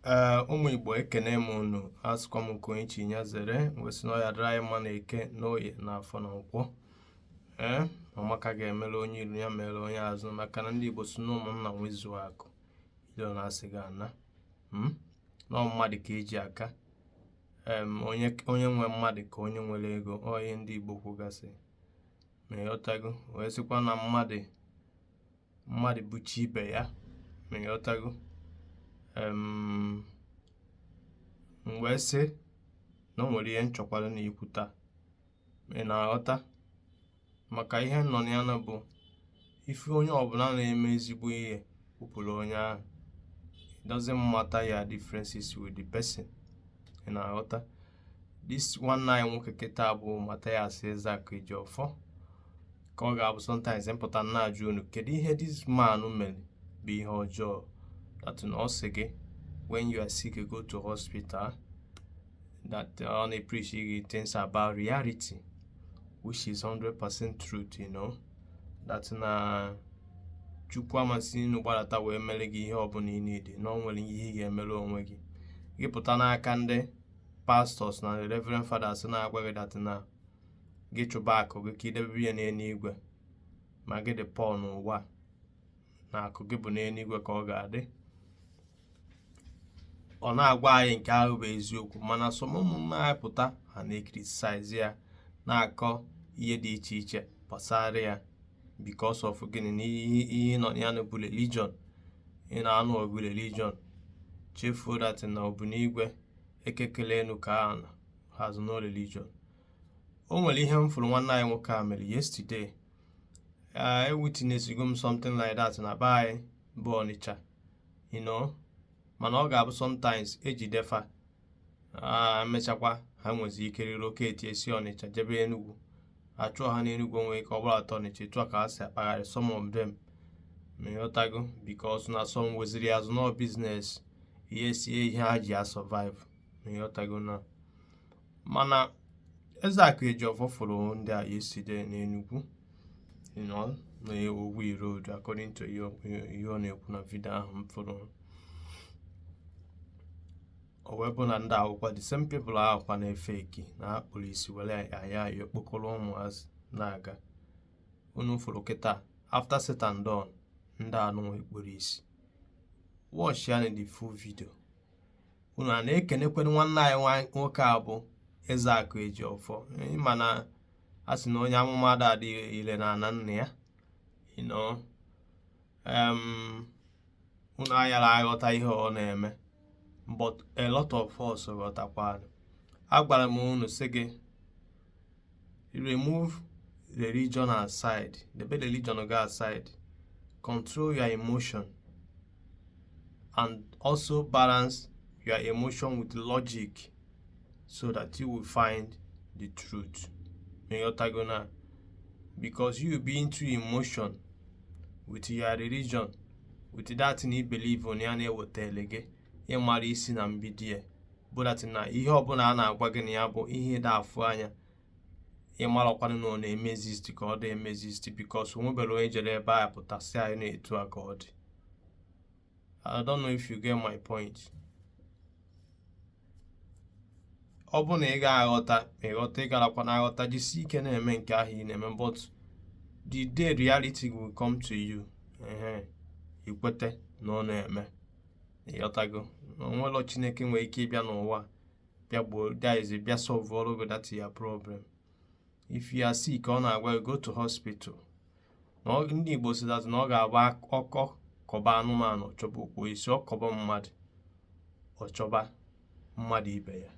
ụmụ Igbo ekene m unu, asụkwa m nke onye chi nya zere wesị na ọya dịrị anyị mma na eke na oye na afọ na nkwọ. Ọmaka ga-emere onye iru ya mere onye azụ, maka na ndị Igbo si na ụmụnna nwezuo akụ ilo na-asị gị ana na mmadụ ka eji aka. Onye nwe mmadụ ka onye nwere ego, ihe ndị Igbo kwugasị ma ịghọtago, wee sịkwa na mmadụ buchi ibe ya ma ịghọtago. Wee sị na o nwere ihe nchọkwara na ikwu taa, ị na-aghọta, maka ihe nọ ya na bụ ife onye ọbụla na-eme ezigbo ihe kwupụrụ onye ahụ. It doesn't matter your differences with the person, ị na-aghọta. This nwanne anyị nwoke kịta bụ Mathias Ezeaku Ejiofor, ka ọ ga-abụ sometimes mpụta na-ajụ unu kedu ihe this man mere bụ ihe ọjọọ. That ọ sị gị when you are sick you go to hospital, that on a preach things about reality, which is 100% truth, you know, that na Chukwu amasị inu gbadata wee mere gị ihe ọbụla ị need, na o nwere ihe ị ga-emere onwe gị. Gị pụta n'aka ndị pastors na reverend fathers na-agwa gị that na gị chụba akụ gị ka idebe ya n'eluigwe, ma gị dị Paul n'ụwa na akụ gị bụ n'eluigwe ka ọ ga-adị. Ọ na-agwa anyị nke ahụ bụ eziokwu, mana ụmụnna anyị pụta ha na-criticize ya, na-akọ ihe dị iche iche gbasara ya because of gịnị na ihe nọ ya na bụ religion. Ị na-anụ ọgụ religion, chefuo that na ọ bụ n'igwe ekekele enu ka has no religion. O nwere ihe m fụrụ nwanne anyị nwoke a mere yesterday. Witnessigo m something like that na be anyị bụ Ọnịcha, you know, mana ọ ga-abụ sometimes ejidefa mechakwa ha nwezi ike relocate esi Ọnịcha jebe Enugu, achụọ ha n'Enugu onwe ike ọ bụla atọ Ọnịcha, etu a ka ha si akpagharị some of them, ma ịghọtago, because na some weziri azụ no business ihe sie ihe ha ji survive, ma ịghọtago na. Mana Ezeaku Ejiofor fụrụ ndị a yesterday n'Enugu, you know, na Owi Road, according to ihe ọ na-ekwu na video ahụ m fụrụ. O wee bụ na ndị akwụkwọ the same people ahụkwa na-efe eki na ha kpụrụ isi were aya okpokọrọ ụmụazị na-aga. Unu fụrụ kịta after Satan done, ndị anụ ekpụrụ isi. Watch ya the full video. Unu a na-ekenekwe nwanne anyị nwoke a bụ Ezeaku Ejiofor. Mana a sị na onye amụma adịghị ile na ana nna ya, you know. Unu ayara aghọta ihe ọ na-eme, but a lot of us ghọtakwa. Agwara m unu sị gị remove religion aside, debe religion go aside, control your emotion, and also balance your emotion with logic so that you will find the truth. Because you be into emotion with your religion, with that thing you believe on ya na-ewetele gị mara isi na mbidie, bụ that na ihe ọbụla a na-agwa gị na ya bụ ihe dị afụ anya, ịmarakwana na ọ na-emezist ka ọ dị emezist, because onwebere onye jere ebe a pụtasị anyị na-etu a ka ọ dị. I don't know if you get my point. Ọ bụ na ị ga-aghọta ị garakwa na aghọta, jisi ike na-eme nke ahụ ị na-eme, but the day reality will come to you, ikwete na ọ na-eme. Ịghọtago, onwelo Chineke nwere ike ịbịa n'ụwa bịa gboo bịa solve all of that your problem. If you are sick, ọ na-agwa go to hospital. Na ndị Igbo si that na ọ ga-agba ọkọ kọba anụmanụ chọba okwu isi, ọ kọba mmadụ ọ chọba mmadụ ibe ya.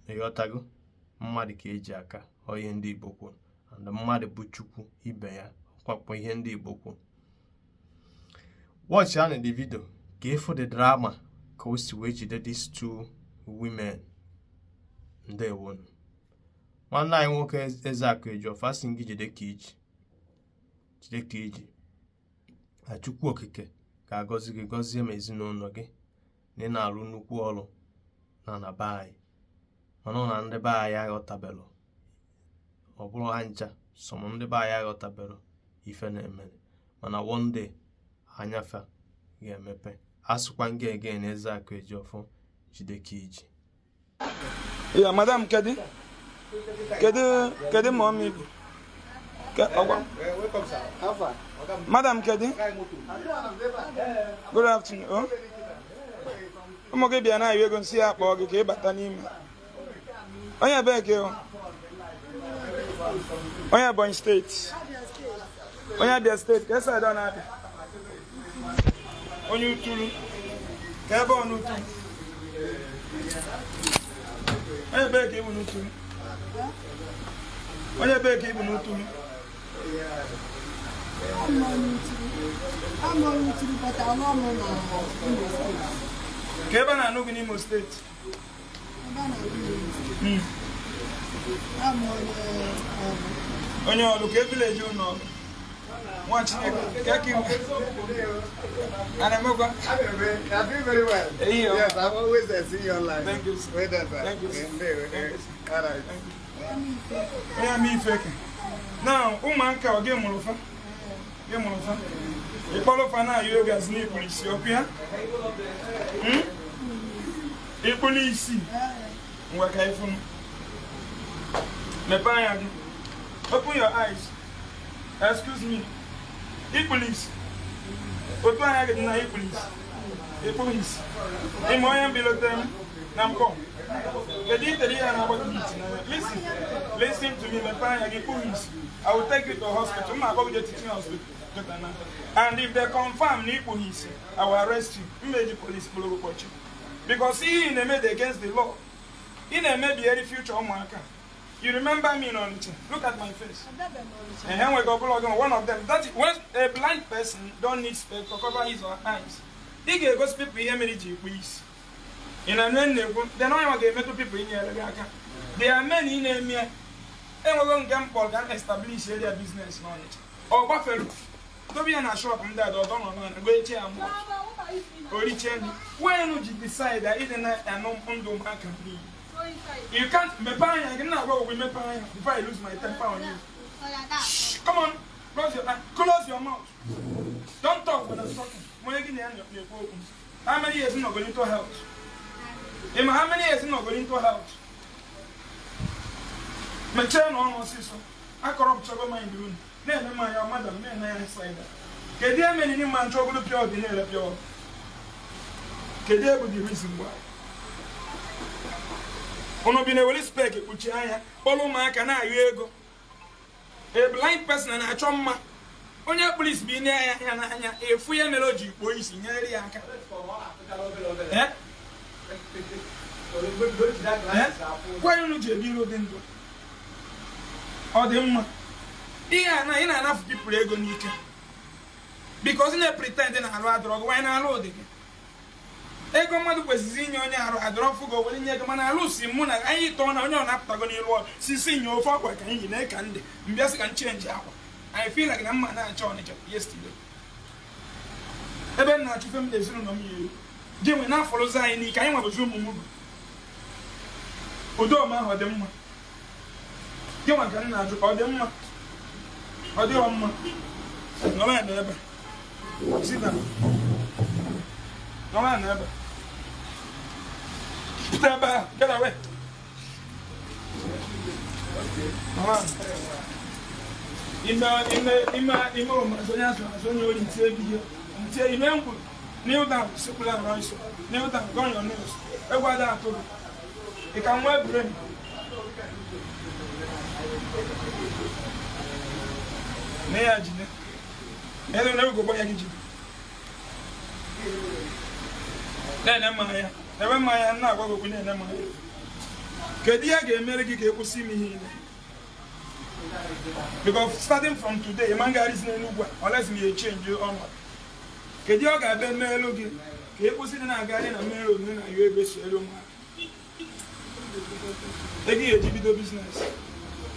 Ịghọtago, mmadụ ka eji aka, ihe ndị Igbo kwuru, and mmadụ bụ Chukwu ibe ya, ọkwakwa ihe ndị Igbo kwuru. Watch on the video ka for the drama ka o si wee jide these two women. Ndewo. Nwanne anyị nwoke Ezeaku Ejiofor asị gị jide ka iji. Chukwu okike ga-agọzi gị, gọzie ma ezinụlọ gị, na ị na-arụ nnukwu ọrụ na be anyị. Mana na ndị be anyị aghọtabelu, ọ bụrụ ha ncha, some ndị be anyị aghọtabelu ife na-eme, mana one day anyafa ga-emepe. asụkwa nga again Ezeaku Ejiofor Jidekiji. Yeah, madam, kedi mommy. Welcome, sir. How far? Madam, kedi. Good afternoon. Oh, I'm going to be an you're going to see up or get Batanim. Oh, yeah, back here. Oh, yeah, born state. Oh, yeah, be a state. Yes, I don't have it. On you too. Kebo on you too. Onye beg you no to. Onye beg you no to. I'm on to, but I'm not on Imo State. Keba na no Imo State. I'm on your local village, you know. Watch it. And I'm going. I do very well. Yes, I've always seen you online. Thank you. Thank you. All right. Yeah, me fake. Now, Umanka or Game Molofa. Game Molofa. You follow Fana, you guys need police. You okay? A police. What I from? Nepaya. Open your eyes. Excuse me. The police. What do I get in the police? The police. In my below them, Namco. Listen to me, the police. I will take you to hospital. I'm going to teaching hospital. And if they confirm the police, I will arrest you. You made the police follow you. Because he in the made against the law. In the maybe any future on my account. You remember me on it. Look at my face. And here we go, one of them. That when a blind person don't need space to cover his or her eyes. He can go speak with him please. In a man, they're not going to people in here. There are many in here. And we're going to can establish their business on it. Or Buffalo. Don't be in a shop and that or don't know. Go to chair. Or when would you decide that it and no undo can be? You can't me pay. I cannot go with me pay before I lose my temper on you. Shh, come on, close your mouth. Don't talk when I'm talking. How many years not going to health? How many years not going to health? My chain almost is so. I corrupt trouble my doing. Then my madam, then I say that. Can there many man trouble to pure the nail of your? Can there be the reason why? Ono bi na weli spec ekpuchi anya polo ma aka na ayo ego a blind person na achọ mma onye police bi na anya na anya efu ya melody ikpo isi nyere ya aka kwa unu je bi ro dị ndụ ọ dị mma ihe na ị na-anafu people ego n'ike because na pretend na arụ adrọg why na alụ dị ego mmadụ kwesịrị inye onye arụ adọrọfụ go wele nye ego mana alụsi mụ na anyị tọọ na onye ọ na-apụtago n'ilu sisi nye ofe akwa ka anyị na ka ndị mbịa sị ka change akwa I feel like na mma na-achọ ọnịcha yesterday ebe m na-achụ fem ezinụlọ m yiri ji nwe na-afọrọzi anyị n'ike anyị nwabozi ụmụ m udo ọma ahụ ọ dị mma gị nwa ka m na-ajụ ọ dị mma ọ dịghọ mma nọrọ ya n'ebe sida nọrọ ya n'ebe get away. Kneel down, simple and nice. Kneel down, go on your knees. Everybody down to you can wear brain. Never go by never mind, now go with them. Kedia get married, you see me here. Because starting from today, manga is no unless me change you on. Kedia got been married, you put in a garden and marry women and you best alone. Take a GBD business.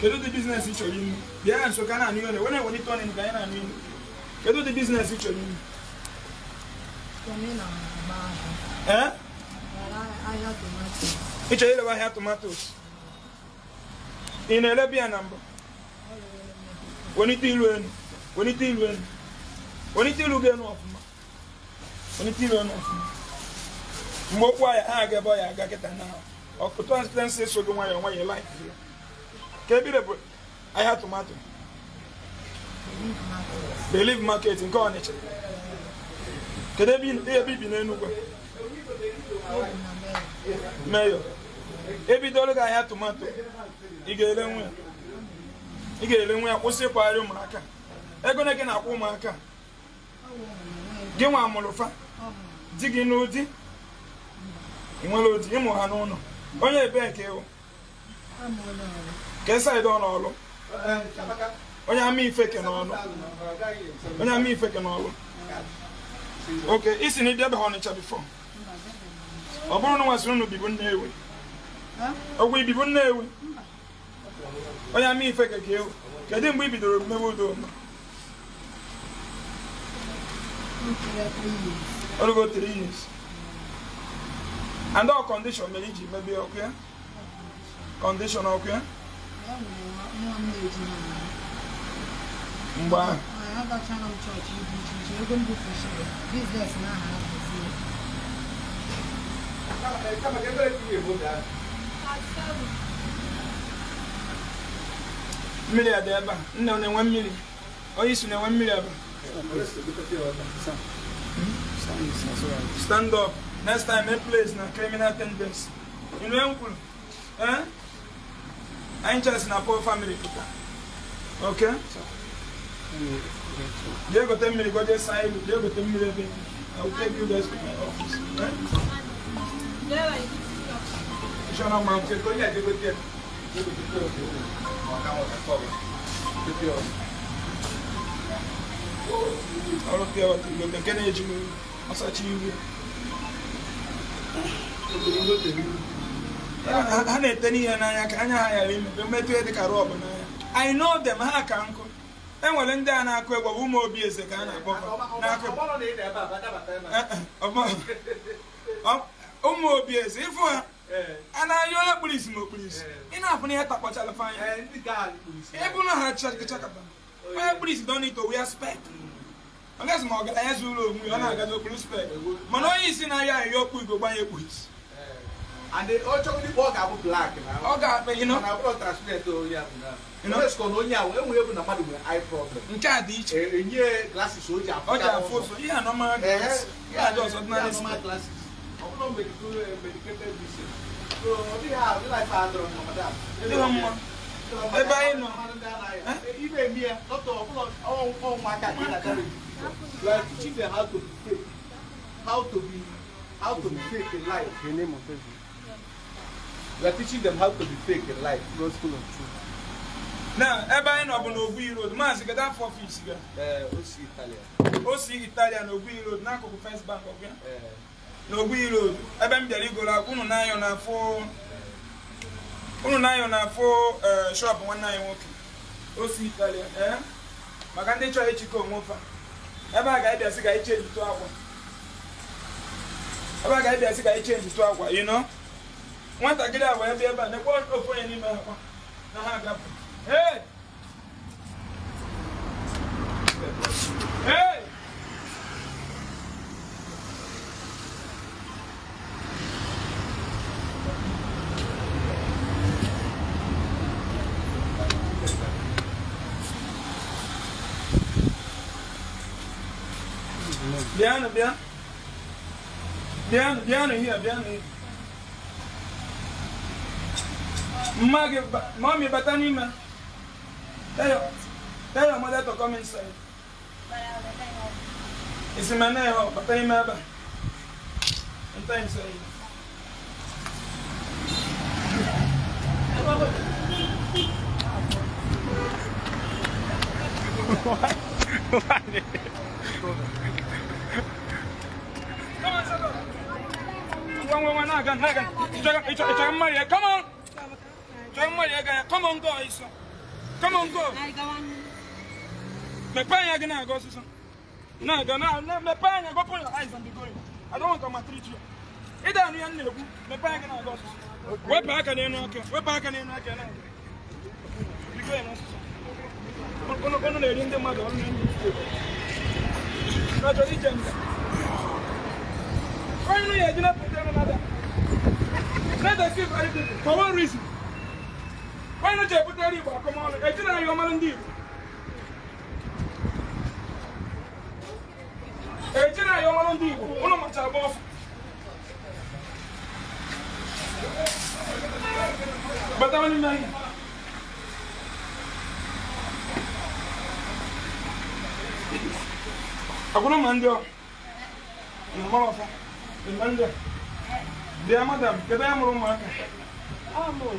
Can do the business each of you. Yeah, so can I know when I want it on in Guyana? I mean, can do the business each of you. Eh? I have tomatoes. Each of you have tomatoes. In a Libyan number. When it will when it will when it will get off. Only tiro no. Mbo kwa ya aga boy aga keta na. Okuto accident say so go why you like. Kebi the I have tomato. They live market in Cornish. Kedebi bi na Enugu. Mayo. Ebi dole ga ya tomato. Igele nwe akwụsị kwari ụmụaka. Ego na gị na-akwụ ụmụaka. Gị nwa amụlụfa. Di gị n'ụdị. Inwere ụdị ịmụ ha n'ụlọ. Onye ebe nke ewu. Ka esa ido n'ọlụ. Onye ama ifeke n'ọlụ. Onye ama ifeke n'ọlụ. Okay, isi na ịbịa be ha Ọnịcha before. Ọ bụrụ na nwasịrị unu bibu Nnewi. Ọgwụ ibibu Nnewi. Onye ama ifeke ka ewu. Kedu mgbe i bidoro mmewe udo? Only go 3 years. And all condition may maybe okay. Condition okay. Mba. I have a channel church. You can do for sure. Business now. Million there, no, 1 million. Oh, you see, 1 million. Stand up. Next time, a place na criminal tendency. You know, uncle? Eh? I ain't just in a poor family. Okay? You go 10 million, go just sign. You go 10 million. I will take you guys to my office. Eh? You shall not mount it. Go ahead, you go get. All of you are going to get I know them. Enwere ndị a na-akụ egwu ụmụ obi eze ka a na-akpọ ụmụ obi eze ifu ha a na-ayọ onye kpụrụ isi ma okpuru isi ị na-afụ na ihe takpachala fanya ebe ụlọ ha chakata onye kpụrụ isi don't need to wear spec unless ma ọgaranya zuru onwe ọ na-agazi okpuru spec mana onye isi na-aya ayọ okpu igbo gbanye ekpu isi and the also the bug are black now. Okay, you know. I brought transparent to you now. You know, it's called Onya. When we have a matter with eye problem. In Cadiz, yeah, glasses. So yeah, yeah, normal glasses. Yeah, those ordinary glasses. I'm not medicated vision. So we have like father on madam. Even me, not all my cat. We are teaching them how to be fake, how to be fake in life. The name of it. We are teaching them how to be fake in life. Gospel of truth. Now, everybody know about Obi Road. Man, you got 4 feet here. OC Italian. OC Italian, Obi Road. Now, go first bank, okay? Obi Road. Everybody go like 194 shop 19 working. OC Italian, eh? Magande try to come over. Everybody guy there say guy change to aqua. Everybody guy there say guy change to aqua, you know? Want to get out where they are, they won't open any man. Hey! Hey! Bien here. Mommy, Batani, man. Tell your mother to come inside. It's in my name, Batani Maba. And thanks, sir. Come on. Come on, go, Isa. Come on, go. My panya gonna go, sister. No, my panya go put your eyes and be going. I don't want to maltreat you. It down here, my panya gonna go, sister. We're back at the end. We're back at the end. Be going, sister. I'm going to let in the mother. Why you know you not put them another? Let us see for one reason. Why not you put them come on? I tell you, man, indeed. I tell you, man, indeed. One of my child. But I'm in my Akuna mando. Mama fa. Mando. Dia madam, ke ba amuru ma. Ah mo.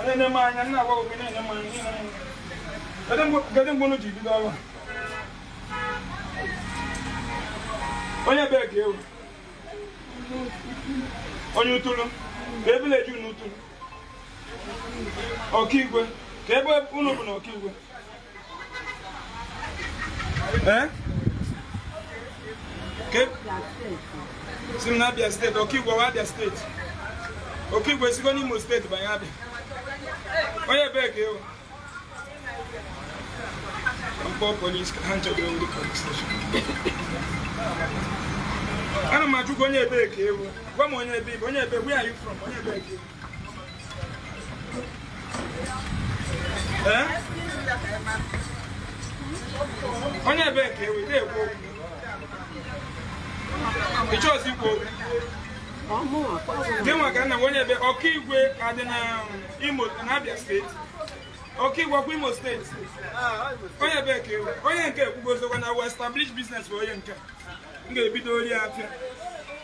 Ene ma anya na wa obi na ene ma ni. Gadem bono ji bi dawa. Onya be ke o. Onye utulu. Ebile ju n'utulu. Okigwe. Ke ebe unu bụ na okigwe. Sim na Abia State, Okigwe wa Abia State. Okigwe sigo n'Imo State banye Abia. Onye be ke o. Mpo police ka hancho be uri police station. Ana ma jugo onye be ke o. Gwa mo onye be, where are you from? Onye be ke. Onye be ke o, dey go. The choice equal. Then can onye be Okigwe adina Imo and Abia State. Okigwe Imo State. Onye be ke o. Onye nke go when I will establish business for onye nke. Nge bido ori afia.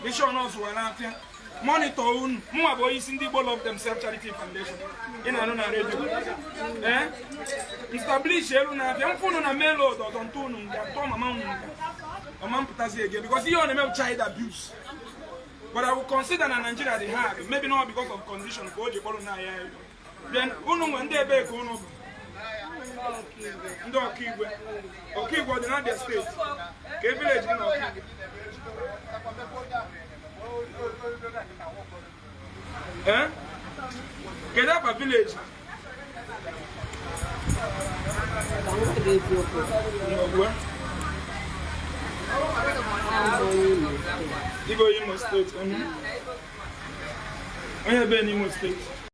Bishop no so na afia. Monitor un mo abo isi ndị Igbo Love Themselves Charity Foundation. Ina no na radio. Establish elu na afia. Mfunu na melo do don tunu nga to mama unu nga. Mama putazi again because you only have child abuse. But I will consider that Nigeria they have, maybe not because of condition for the corona. Then unu when they be ko unu. Ndo Okigwe. Okigwe dey not their state. Ke village in Okigwe. Get up a village. Imo State. Onye be Imo State.